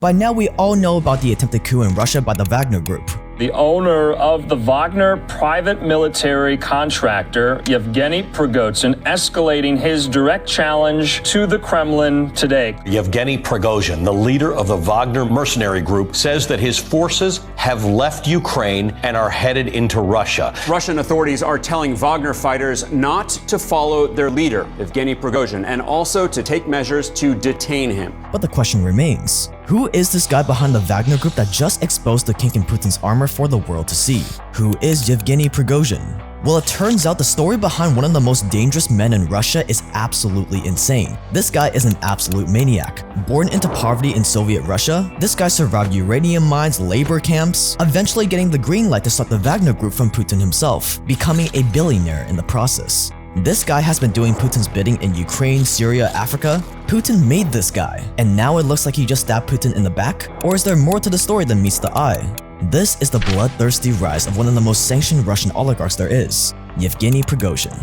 By now, we all know about the attempted coup in Russia by the Wagner Group. The owner of the Wagner private military contractor, Yevgeny Prigozhin, escalating his direct challenge to the Kremlin today. Yevgeny Prigozhin, the leader of the Wagner mercenary group, says that his forces have left Ukraine and are headed into Russia. Russian authorities are telling Wagner fighters not to follow their leader, Yevgeny Prigozhin, and also to take measures to detain him. But the question remains, who is this guy behind the Wagner Group that just exposed the kink in Putin's armor for the world to see? Who is Yevgeny Prigozhin? Well, it turns out the story behind one of the most dangerous men in Russia is absolutely insane. This guy is an absolute maniac. Born into poverty in Soviet Russia, this guy survived uranium mines, labor camps, eventually getting the green light to stop the Wagner Group from Putin himself, becoming a billionaire in the process. This guy has been doing Putin's bidding in Ukraine, Syria, Africa. Putin made this guy, and now it looks like he just stabbed Putin in the back? Or is there more to the story than meets the eye? This is the bloodthirsty rise of one of the most sanctioned Russian oligarchs there is, Yevgeny Prigozhin.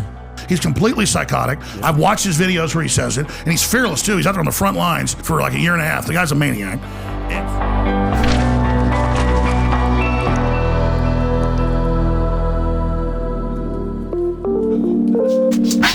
He's completely psychotic. I've watched his videos where he says it, and he's fearless too. He's out there on the front lines for like a year and a half. The guy's a maniac.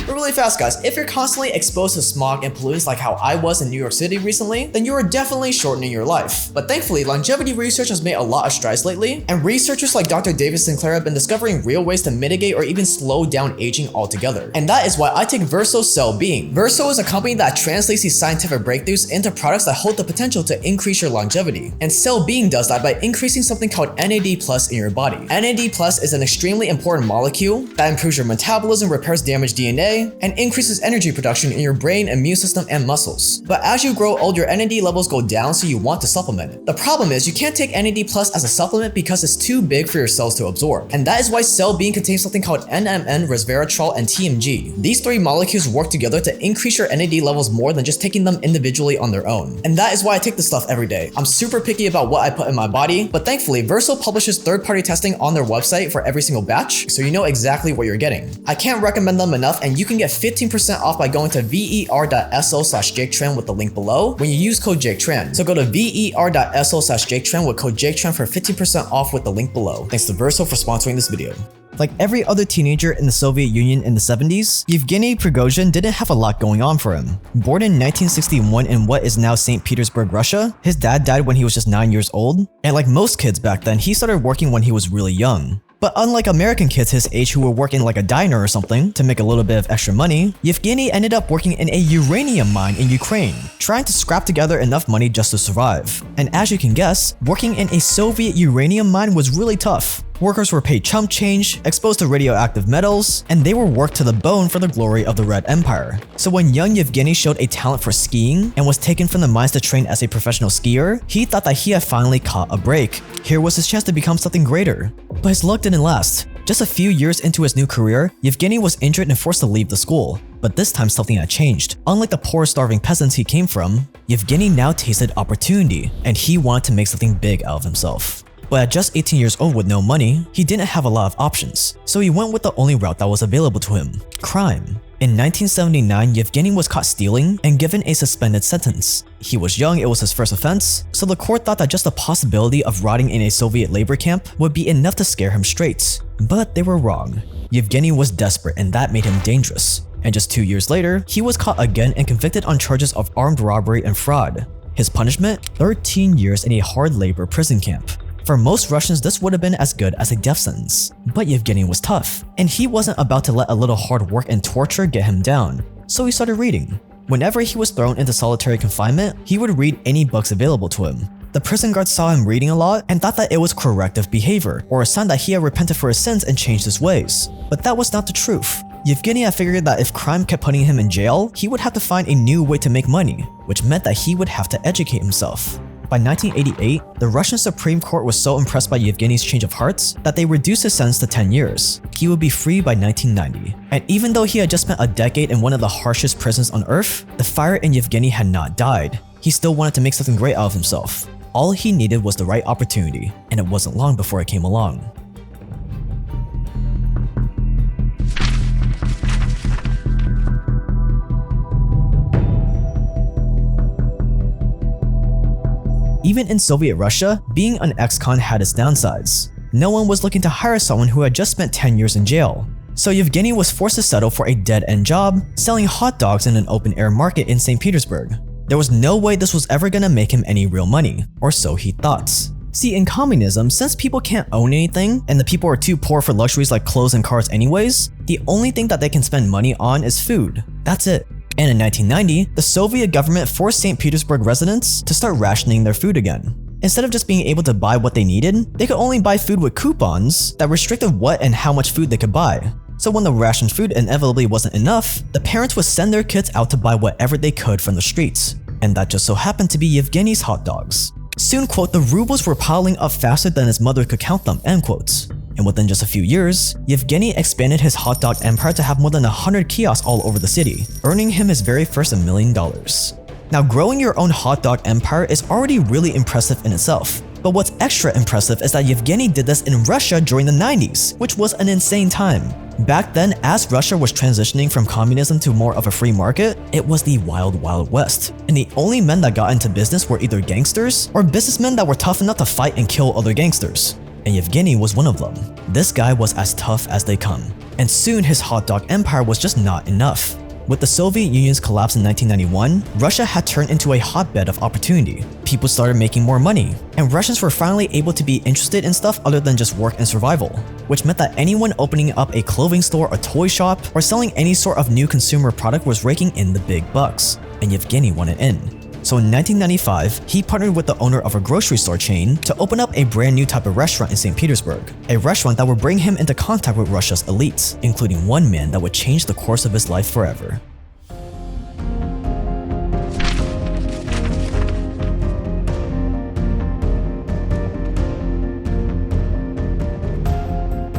Really fast, guys, if you're constantly exposed to smog and pollutants like how I was in New York City recently, then you are definitely shortening your life. But thankfully, longevity research has made a lot of strides lately, and researchers like Dr. David Sinclair have been discovering real ways to mitigate or even slow down aging altogether. And that is why I take Verso Cell Being. Verso is a company that translates these scientific breakthroughs into products that hold the potential to increase your longevity. And Cell Being does that by increasing something called NAD+ in your body. NAD+ is an extremely important molecule that improves your metabolism, repairs damaged DNA, and increases energy production in your brain, immune system, and muscles. But as you grow old, your NAD levels go down, so you want to supplement it. The problem is you can't take NAD+ as a supplement because it's too big for your cells to absorb. And that is why Cell Being contains something called NMN, resveratrol, and TMG. These three molecules work together to increase your NAD levels more than just taking them individually on their own. And that is why I take this stuff every day. I'm super picky about what I put in my body, but thankfully, Verso publishes third-party testing on their website for every single batch, so you know exactly what you're getting. I can't recommend them enough, and you can get 15% off by going to ver.so/JakeTran with the link below when you use code JakeTran. So go to ver.so/JakeTran with code JakeTran for 15% off with the link below. Thanks to Verso for sponsoring this video. Like every other teenager in the Soviet Union in the 70s, Yevgeny Prigozhin didn't have a lot going on for him. Born in 1961 in what is now St. Petersburg, Russia, his dad died when he was just 9 years old, and like most kids back then, he started working when he was really young. But unlike American kids his age who were working like a diner or something to make a little bit of extra money, Yevgeny ended up working in a uranium mine in Ukraine, trying to scrap together enough money just to survive. And as you can guess, working in a Soviet uranium mine was really tough. Workers were paid chump change, exposed to radioactive metals, and they were worked to the bone for the glory of the Red Empire. So when young Yevgeny showed a talent for skiing and was taken from the mines to train as a professional skier, he thought that he had finally caught a break. Here was his chance to become something greater. But his luck didn't last. Just a few years into his new career, Yevgeny was injured and forced to leave the school. But this time something had changed. Unlike the poor starving peasants he came from, Yevgeny now tasted opportunity, and he wanted to make something big out of himself. But at just 18 years old with no money, he didn't have a lot of options, so he went with the only route that was available to him: crime. In 1979, Yevgeny was caught stealing and given a suspended sentence. He was young, it was his first offense, so the court thought that just the possibility of rotting in a Soviet labor camp would be enough to scare him straight. But they were wrong. Yevgeny was desperate, and that made him dangerous. And just 2 years later, he was caught again and convicted on charges of armed robbery and fraud. His punishment? 13 years in a hard labor prison camp. For most Russians, this would have been as good as a death sentence. But Yevgeny was tough, and he wasn't about to let a little hard work and torture get him down. So he started reading. Whenever he was thrown into solitary confinement, he would read any books available to him. The prison guards saw him reading a lot and thought that it was corrective behavior, or a sign that he had repented for his sins and changed his ways. But that was not the truth. Yevgeny had figured that if crime kept putting him in jail, he would have to find a new way to make money, which meant that he would have to educate himself. By 1988, the Russian Supreme Court was so impressed by Yevgeny's change of hearts that they reduced his sentence to 10 years. He would be free by 1990. And even though he had just spent a decade in one of the harshest prisons on earth, the fire in Yevgeny had not died. He still wanted to make something great out of himself. All he needed was the right opportunity, and it wasn't long before it came along. even in Soviet Russia, being an ex-con had its downsides. No one was looking to hire someone who had just spent 10 years in jail. So Yevgeny was forced to settle for a dead-end job, selling hot dogs in an open-air market in St. Petersburg. There was no way this was ever gonna make him any real money, or so he thought. See, in communism, since people can't own anything, and the people are too poor for luxuries like clothes and cars anyways, the only thing that they can spend money on is food. That's it. And in 1990, the Soviet government forced St. Petersburg residents to start rationing their food again. Instead of just being able to buy what they needed, they could only buy food with coupons that restricted what and how much food they could buy. So when the rationed food inevitably wasn't enough, the parents would send their kids out to buy whatever they could from the streets. And that just so happened to be Yevgeny's hot dogs. Soon, quote, the rubles were piling up faster than his mother could count them, end quotes. And within just a few years, Yevgeny expanded his hot dog empire to have more than 100 kiosks all over the city, earning him his very first $1 million. Now, growing your own hot dog empire is already really impressive in itself. But what's extra impressive is that Yevgeny did this in Russia during the 90s, which was an insane time. Back then, as Russia was transitioning from communism to more of a free market, it was the wild, wild west. And the only men that got into business were either gangsters or businessmen that were tough enough to fight and kill other gangsters. And Yevgeny was one of them. This guy was as tough as they come. And soon his hot dog empire was just not enough. With the Soviet Union's collapse in 1991, Russia had turned into a hotbed of opportunity. People started making more money, and Russians were finally able to be interested in stuff other than just work and survival, which meant that anyone opening up a clothing store, a toy shop, or selling any sort of new consumer product was raking in the big bucks, and Yevgeny wanted in. So in 1995, he partnered with the owner of a grocery store chain to open up a brand new type of restaurant in St. Petersburg, a restaurant that would bring him into contact with Russia's elites, including one man that would change the course of his life forever.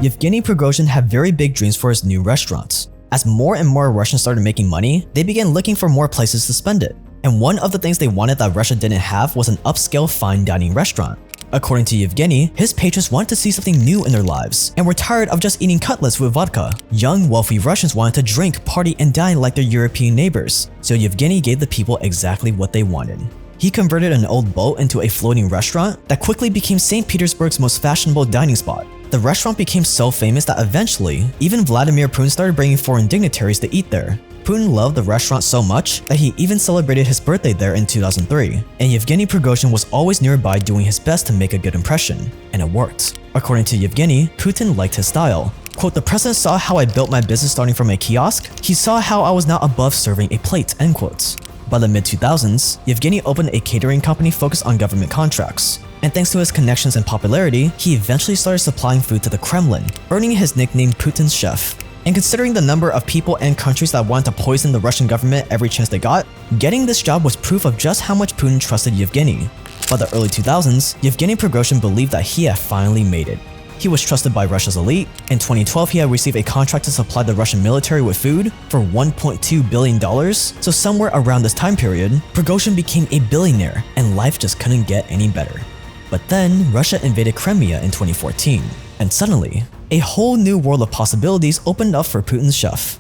Yevgeny Prigozhin had very big dreams for his new restaurants. As more and more Russians started making money, they began looking for more places to spend it. And one of the things they wanted that Russia didn't have was an upscale fine dining restaurant. According to Yevgeny, his patrons wanted to see something new in their lives and were tired of just eating cutlets with vodka. Young, wealthy Russians wanted to drink, party, and dine like their European neighbors, so Yevgeny gave the people exactly what they wanted. He converted an old boat into a floating restaurant that quickly became St. Petersburg's most fashionable dining spot. The restaurant became so famous that eventually, even Vladimir Putin started bringing foreign dignitaries to eat there. Putin loved the restaurant so much that he even celebrated his birthday there in 2003, and Yevgeny Prigozhin was always nearby doing his best to make a good impression, and it worked. According to Yevgeny, Putin liked his style. Quote, "The president saw how I built my business starting from a kiosk. He saw how I was not above serving a plate," end quotes. By the mid-2000s, Yevgeny opened a catering company focused on government contracts. And thanks to his connections and popularity, he eventually started supplying food to the Kremlin, earning his nickname Putin's Chef. And considering the number of people and countries that wanted to poison the Russian government every chance they got, getting this job was proof of just how much Putin trusted Yevgeny. By the early 2000s, Yevgeny Prigozhin believed that he had finally made it. He was trusted by Russia's elite. In 2012, he had received a contract to supply the Russian military with food for $1.2 billion, so somewhere around this time period, Prigozhin became a billionaire, and life just couldn't get any better. But then, Russia invaded Crimea in 2014, and suddenly, a whole new world of possibilities opened up for Putin's chef.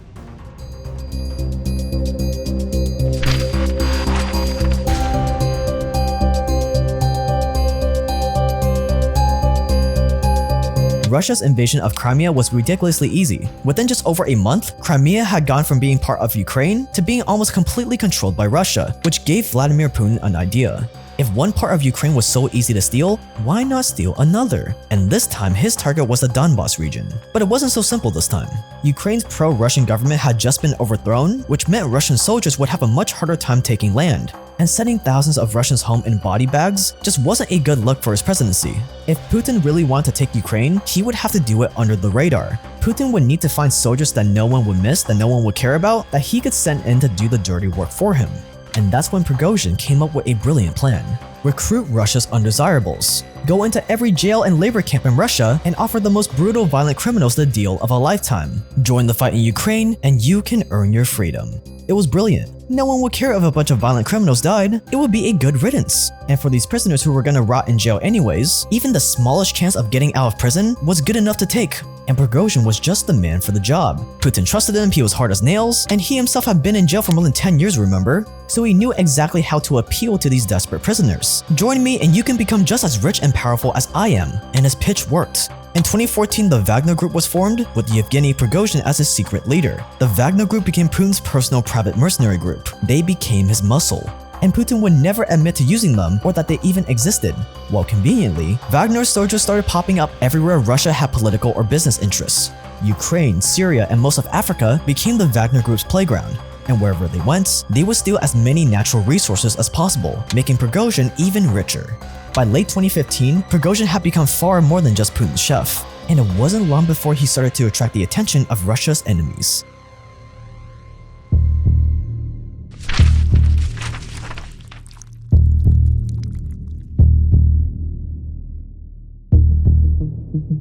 Russia's invasion of Crimea was ridiculously easy. Within just over a month, Crimea had gone from being part of Ukraine to being almost completely controlled by Russia, which gave Vladimir Putin an idea. If one part of Ukraine was so easy to steal, why not steal another? And this time, his target was the Donbas region. But it wasn't so simple this time. Ukraine's pro-Russian government had just been overthrown, which meant Russian soldiers would have a much harder time taking land. And sending thousands of Russians home in body bags just wasn't a good look for his presidency. If Putin really wanted to take Ukraine, he would have to do it under the radar. Putin would need to find soldiers that no one would miss, that no one would care about, that he could send in to do the dirty work for him. And that's when Prigozhin came up with a brilliant plan. Recruit Russia's undesirables. Go into every jail and labor camp in Russia and offer the most brutal violent criminals the deal of a lifetime. Join the fight in Ukraine and you can earn your freedom. It was brilliant. No one would care if a bunch of violent criminals died. It would be a good riddance. And for these prisoners who were gonna rot in jail anyways, even the smallest chance of getting out of prison was good enough to take. and Prigozhin was just the man for the job. Putin trusted him, he was hard as nails, and he himself had been in jail for more than 10 years, remember? So he knew exactly how to appeal to these desperate prisoners. Join me and you can become just as rich and powerful as I am, and his pitch worked. In 2014, the Wagner Group was formed, with Yevgeny Prigozhin as its secret leader. The Wagner Group became Putin's personal private mercenary group. They became his muscle. And Putin would never admit to using them or that they even existed. Well, conveniently, Wagner's soldiers started popping up everywhere Russia had political or business interests. Ukraine, Syria, and most of Africa became the Wagner Group's playground. And wherever they went, they would steal as many natural resources as possible, making Prigozhin even richer. By late 2015, Prigozhin had become far more than just Putin's chef, and it wasn't long before he started to attract the attention of Russia's enemies.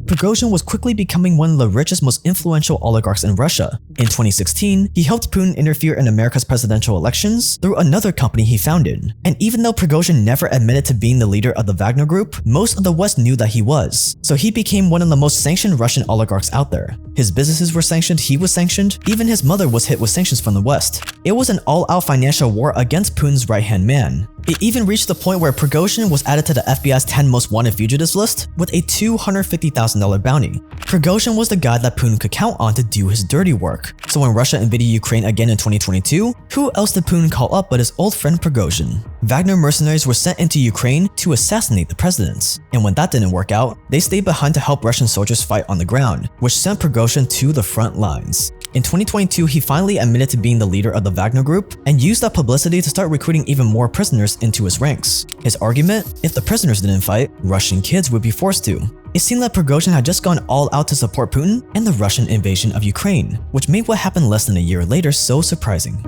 Prigozhin was quickly becoming one of the richest, most influential oligarchs in Russia. In 2016, he helped Putin interfere in America's presidential elections through another company he founded. And even though Prigozhin never admitted to being the leader of the Wagner Group, most of the West knew that he was. So he became one of the most sanctioned Russian oligarchs out there. His businesses were sanctioned, he was sanctioned, even his mother was hit with sanctions from the West. It was an all-out financial war against Putin's right-hand man. It even reached the point where Prigozhin was added to the FBI's 10 most wanted fugitives list with a $250,000 bounty. Prigozhin was the guy that Putin could count on to do his dirty work. So when Russia invaded Ukraine again in 2022, who else did Putin call up but his old friend Prigozhin? Wagner mercenaries were sent into Ukraine to assassinate the presidents. And when that didn't work out, they stayed behind to help Russian soldiers fight on the ground, which sent Prigozhin to the front lines. In 2022, he finally admitted to being the leader of the Wagner Group and used that publicity to start recruiting even more prisoners into his ranks. His argument? If the prisoners didn't fight, Russian kids would be forced to. It seemed that Prigozhin had just gone all out to support Putin and the Russian invasion of Ukraine, which made what happened less than a year later so surprising.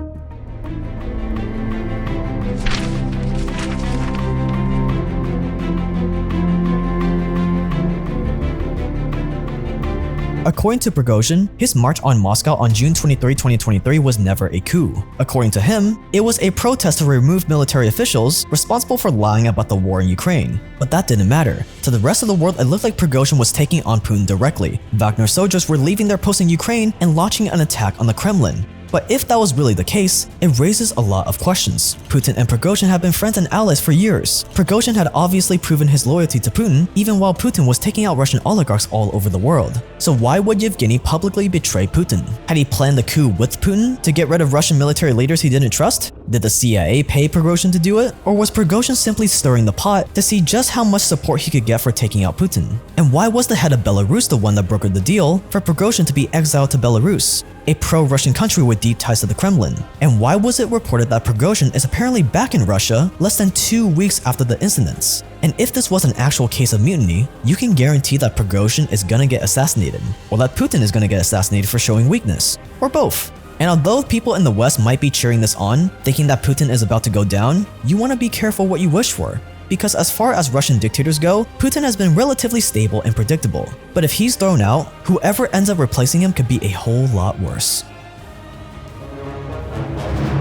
According to Prigozhin, his march on Moscow on June 23, 2023 was never a coup. According to him, it was a protest to remove military officials responsible for lying about the war in Ukraine. But that didn't matter. To the rest of the world, it looked like Prigozhin was taking on Putin directly. Wagner soldiers were leaving their posts in Ukraine and launching an attack on the Kremlin. But if that was really the case, it raises a lot of questions. Putin and Prigozhin have been friends and allies for years. Prigozhin had obviously proven his loyalty to Putin even while Putin was taking out Russian oligarchs all over the world. So why would Yevgeny publicly betray Putin? Had he planned the coup with Putin to get rid of Russian military leaders he didn't trust? Did the CIA pay Prigozhin to do it? Or was Prigozhin simply stirring the pot to see just how much support he could get for taking out Putin? And why was the head of Belarus the one that brokered the deal for Prigozhin to be exiled to Belarus, a pro-Russian country with deep ties to the Kremlin? And why was it reported that Prigozhin is apparently back in Russia less than 2 weeks after the incidents? And if this was an actual case of mutiny, you can guarantee that Prigozhin is gonna get assassinated, or that Putin is gonna get assassinated for showing weakness, or both. And although people in the West might be cheering this on, thinking that Putin is about to go down, you want to be careful what you wish for. Because as far as Russian dictators go, Putin has been relatively stable and predictable. But if he's thrown out, whoever ends up replacing him could be a whole lot worse.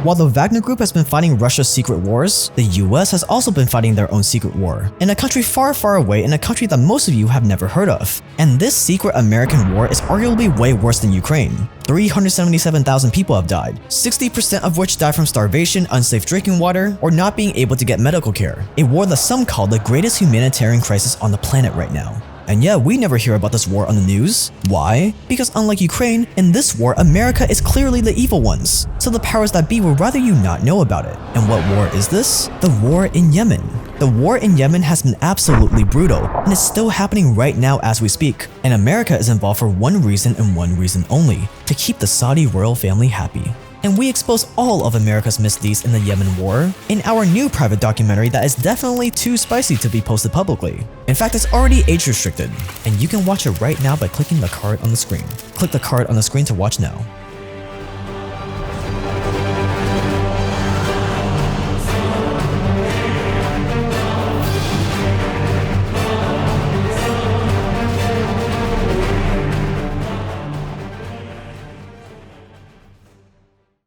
While the Wagner Group has been fighting Russia's secret wars, the US has also been fighting their own secret war, in a country far, far away, in a country that most of you have never heard of. And this secret American war is arguably way worse than Ukraine. 377,000 people have died, 60% of which died from starvation, unsafe drinking water, or not being able to get medical care. A war that some call the greatest humanitarian crisis on the planet right now. And yeah, we never hear about this war on the news. Why? Because unlike Ukraine, in this war, America is clearly the evil ones. So the powers that be would rather you not know about it. And what war is this? The war in Yemen. The war in Yemen has been absolutely brutal, and it's still happening right now as we speak. And America is involved for one reason and one reason only: to keep the Saudi royal family happy. And we expose all of America's misdeeds in the Yemen war in our new private documentary that is definitely too spicy to be posted publicly. In fact, it's already age restricted, and you can watch it right now by clicking the card on the screen. Click the card on the screen to watch now.